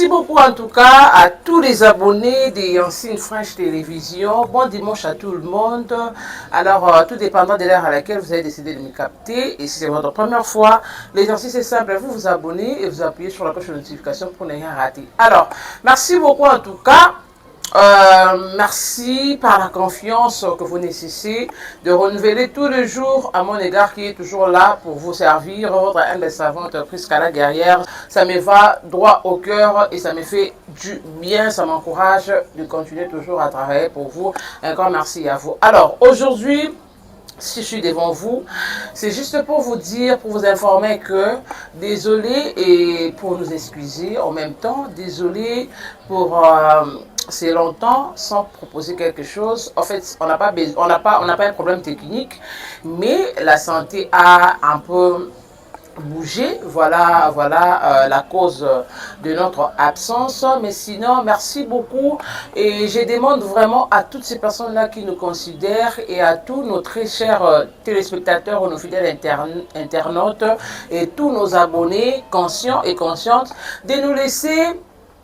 Merci beaucoup en tout cas à tous les abonnés des Anciennes French Télévision. Bon dimanche à tout le monde. Alors, tout dépendant de l'heure à laquelle vous avez décidé de me capter. Et si c'est votre première fois, l'exercice est simple. Vous vous abonnez et vous appuyez sur la cloche de notification pour ne rien rater. Alors, merci beaucoup en tout cas. Merci par la confiance que vous nécessitez de renouveler tous les jours à mon égard qui est toujours là pour vous servir. Votre humble savante Prisca la guerrière, ça me va droit au cœur et ça me fait du bien, ça m'encourage de continuer toujours à travailler pour vous. Un grand merci à vous. Alors aujourd'hui, si je suis devant vous, c'est juste pour vous dire, pour vous informer que désolé et pour nous excuser en même temps, désolé pour c'est longtemps sans proposer quelque chose. En fait, on n'a pas un problème technique, mais la santé a un peu bougé. Voilà la cause de notre absence. Mais sinon, merci beaucoup. Et je demande vraiment à toutes ces personnes-là qui nous considèrent et à tous nos très chers téléspectateurs, nos fidèles internautes et tous nos abonnés conscients et conscientes de nous laisser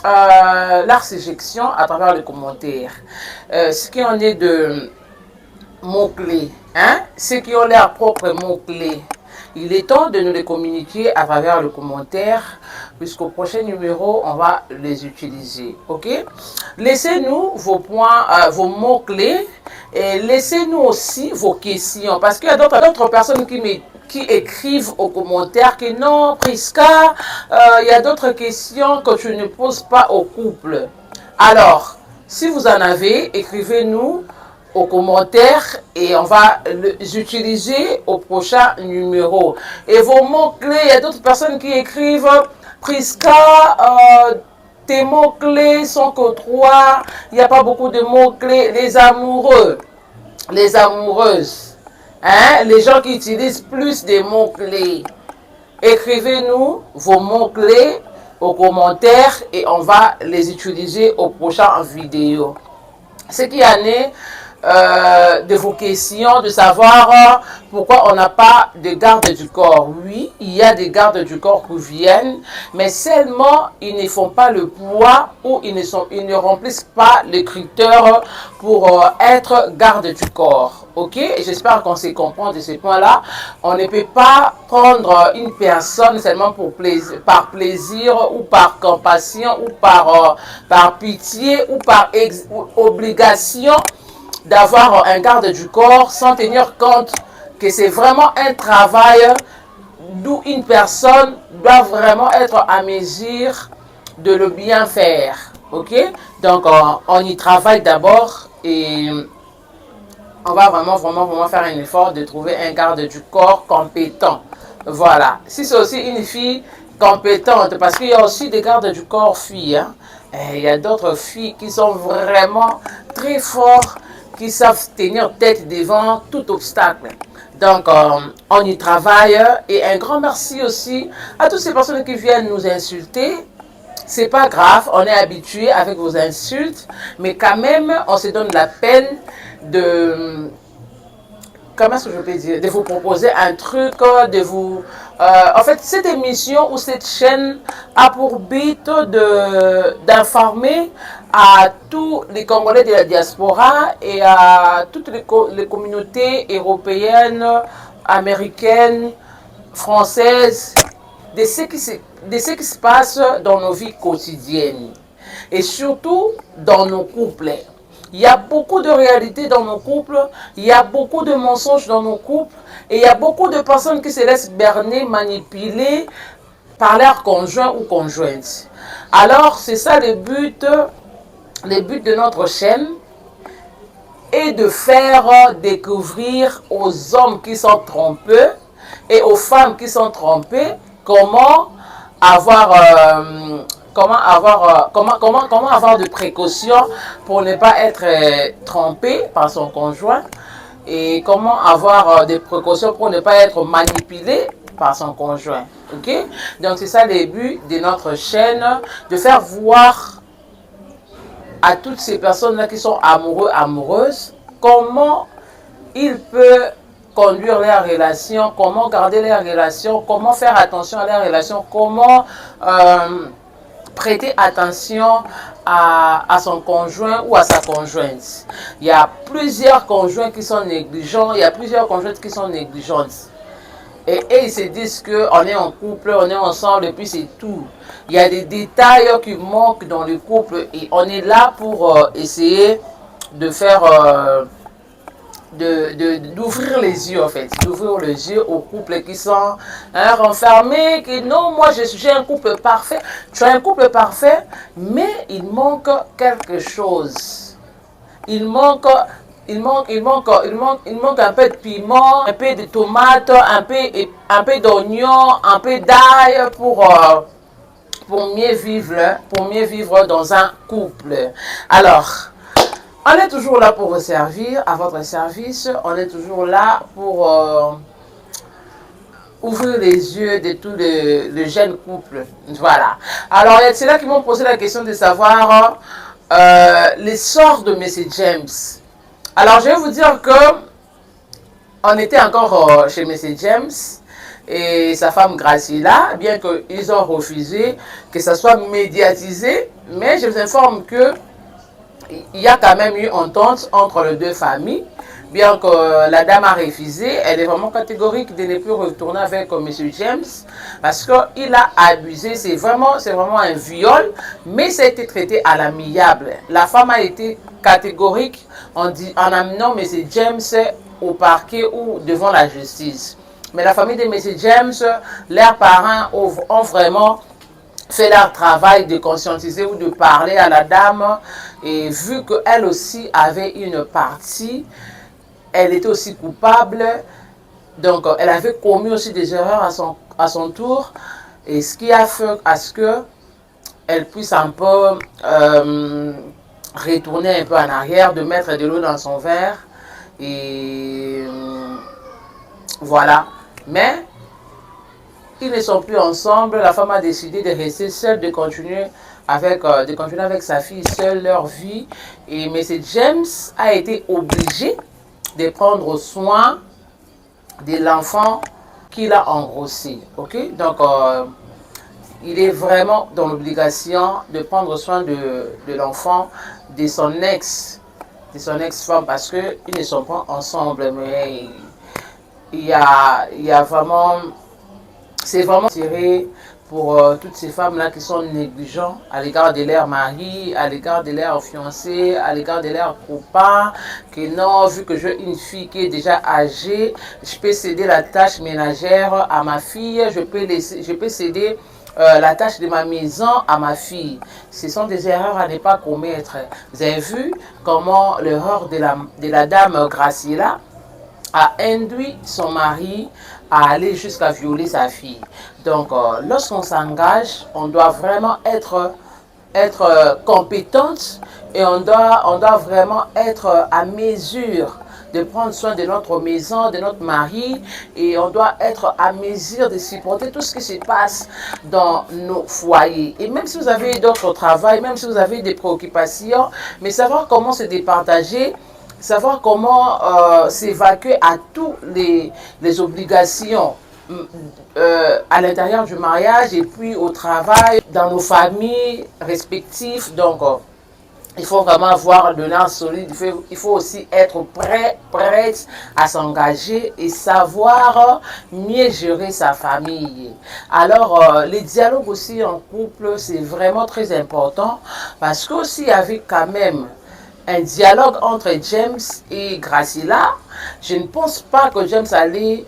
leur sélection à travers les commentaires. Ce qui en est de mots-clés, hein? Ceux qui ont leurs propres mots-clés. Il est temps de nous les communiquer à travers le commentaire, puisqu'au prochain numéro, on va les utiliser. Ok? Laissez-nous vos points, vos mots-clés, et laissez-nous aussi vos questions, parce qu'il y a d'autres personnes qui écrivent aux commentaires que non, Prisca, il y a d'autres questions que tu ne poses pas au couple. Alors, si vous en avez, écrivez-nous aux commentaires et on va les utiliser au prochain numéro. Et vos mots-clés, il y a d'autres personnes qui écrivent Prisca, tes mots-clés sont que 3, il n'y a pas beaucoup de mots-clés. Les amoureux, les amoureuses, hein, les gens qui utilisent plus de mots-clés. Écrivez-nous vos mots-clés aux commentaires et on va les utiliser au prochain vidéo. Ce qui en est de vos questions, de savoir pourquoi on n'a pas de garde du corps. Oui, il y a des gardes du corps qui viennent, mais seulement ils ne font pas le poids ou ils ne remplissent pas les critères pour être garde du corps. Ok, j'espère qu'on se comprend de ce point-là. On ne peut pas prendre une personne seulement par plaisir ou par compassion ou par pitié ou par obligation d'avoir un garde du corps sans tenir compte que c'est vraiment un travail d'où une personne doit vraiment être à mesure de le bien faire. Ok? Donc on y travaille d'abord et on va vraiment faire un effort de trouver un garde du corps compétent. Voilà. Si c'est aussi une fille compétente, parce qu'il y a aussi des gardes du corps filles, hein. Et il y a d'autres filles qui sont vraiment très fortes, qui savent tenir tête devant tout obstacle. Donc, on y travaille. Et un grand merci aussi à toutes ces personnes qui viennent nous insulter. C'est pas grave, on est habitué avec vos insultes, mais quand même, on se donne la peine de... Comment est-ce que je peux dire? De vous proposer un truc, de vous... en fait, cette émission ou cette chaîne a pour but d'informer à tous les Congolais de la diaspora et à toutes les communautés européennes, américaines, françaises, de ce qui se passe dans nos vies quotidiennes et surtout dans nos couples. Il y a beaucoup de réalités dans nos couples, il y a beaucoup de mensonges dans nos couples et il y a beaucoup de personnes qui se laissent berner, manipuler par leur conjoint ou conjointe. Alors, c'est ça le but de notre chaîne est de faire découvrir aux hommes qui sont trompés et aux femmes qui sont trompées comment avoir de précautions pour ne pas être trompé par son conjoint et comment avoir des précautions pour ne pas être manipulé par son conjoint. Ok? Donc c'est ça le but de notre chaîne, de faire voir à toutes ces personnes-là qui sont amoureux, amoureuses, comment ils peuvent conduire leurs relations, comment garder leurs relations, comment faire attention à leurs relations, comment prêter attention à son conjoint ou à sa conjointe. Il y a plusieurs conjoints qui sont négligents, il y a plusieurs conjointes qui sont négligentes. Et ils se disent qu'on est en couple, on est ensemble et puis c'est tout. Il y a des détails qui manquent dans le couple et on est là pour essayer de faire... d'ouvrir les yeux en fait, d'ouvrir les yeux aux couples qui sont renfermés, qui non, moi j'ai un couple parfait. Tu as un couple parfait, mais il manque quelque chose. Il manque un peu de piment, un peu de tomate, un peu d'oignon, un peu d'ail pour mieux vivre dans un couple. Alors, on est toujours là pour vous servir, à votre service. On est toujours là pour ouvrir les yeux de tous les jeunes couples. Voilà. Alors, il y a ceux-là qui m'ont posé la question de savoir l'essor de M. James. Alors, je vais vous dire que on était encore chez M. James et sa femme Graciela, bien qu'ils ont refusé que ça soit médiatisé, mais je vous informe que il y a quand même eu entente entre les deux familles, bien que la dame a refusé. Elle est vraiment catégorique de ne plus retourner avec M. James parce qu'il a abusé. C'est vraiment un viol, mais ça a été traité à l'amiable. La femme a été catégorique en amenant M. James au parquet ou devant la justice. Mais la famille de M. James, leurs parents ont vraiment fait leur travail de conscientiser ou de parler à la dame. Et vu qu'elle aussi avait une partie, elle était aussi coupable. Donc, elle avait commis aussi des erreurs à son tour. Et ce qui a fait à ce qu'elle puisse un peu retourner un peu en arrière, de mettre de l'eau dans son verre. Et voilà. Mais ils ne sont plus ensemble. La femme a décidé de rester seule, de continuer avec sa fille seule leur vie. Et M. James a été obligé de prendre soin de l'enfant qu'il a engrossé. Ok? Donc, il est vraiment dans l'obligation de prendre soin de l'enfant de son ex-femme parce qu'ils ne sont pas ensemble. Mais il y a vraiment... C'est vraiment tiré pour toutes ces femmes-là qui sont négligentes à l'égard de leur mari, à l'égard de leur fiancé, à l'égard de leur copain, que non, vu que j'ai une fille qui est déjà âgée, je peux céder la tâche ménagère à ma fille, je peux céder la tâche de ma maison à ma fille. Ce sont des erreurs à ne pas commettre. Vous avez vu comment l'erreur de la dame Graciela a induit son mari à aller jusqu'à violer sa fille. Donc, lorsqu'on s'engage, on doit vraiment être compétente et on doit vraiment être à mesure de prendre soin de notre maison, de notre mari, et on doit être à mesure de supporter tout ce qui se passe dans nos foyers. Et même si vous avez d'autres travails, même si vous avez des préoccupations, mais savoir comment se départager, savoir comment s'évacuer à toutes les obligations à l'intérieur du mariage et puis au travail, dans nos familles respectives. Donc, il faut vraiment avoir de l'âme solide. Il faut aussi être prête à s'engager et savoir mieux gérer sa famille. Alors, les dialogues aussi en couple, c'est vraiment très important parce qu'aussi il y avait quand même un dialogue entre James et Graciela. Je ne pense pas que James allait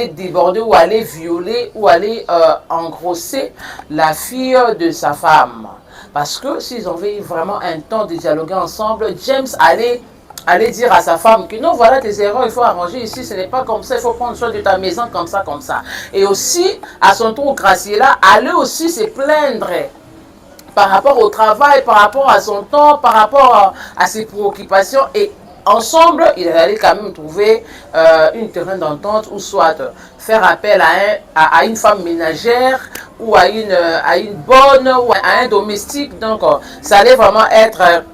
déborder ou aller violer ou aller engrosser la fille de sa femme. Parce que s'ils avaient vraiment un temps de dialoguer ensemble, James allait dire à sa femme que non, voilà tes erreurs, il faut arranger ici, ce n'est pas comme ça, il faut prendre soin de ta maison comme ça, comme ça. Et aussi, à son tour, Graciela allait aussi se plaindre par rapport au travail, par rapport à son temps, par rapport à ses préoccupations. Et ensemble, il allait quand même trouver une terrain d'entente ou soit faire appel à une femme ménagère ou à une bonne ou à un domestique. Donc, ça allait vraiment être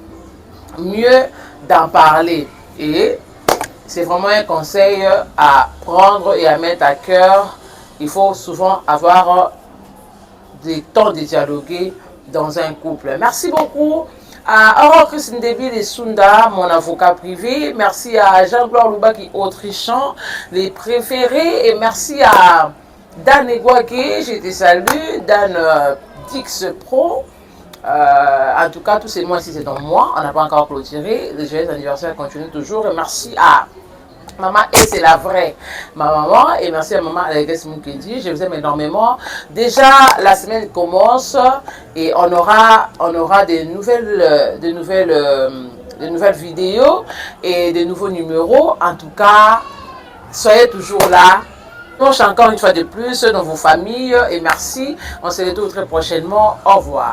mieux d'en parler. Et c'est vraiment un conseil à prendre et à mettre à cœur. Il faut souvent avoir des temps de dialoguer dans un couple. Merci beaucoup à Aurore Christine Deville et Sunda, mon avocat privé. Merci à Jean-Claude Loubaki, autrichien, les préférés. Et merci à Dan Egwake, je te salue, Dan Dix Pro. En tout cas, tous ces mois-ci, c'est dans moi. On n'a pas encore clôturé. Le joyeux anniversaire continue toujours. Et merci à maman, et c'est la vraie ma maman. Et merci à maman Alex Moukedi. Je vous aime énormément. Déjà, la semaine commence et on aura des nouvelles vidéos et des nouveaux numéros. En tout cas, soyez toujours là. Encore une fois de plus dans vos familles. Et merci. On se retrouve très prochainement. Au revoir.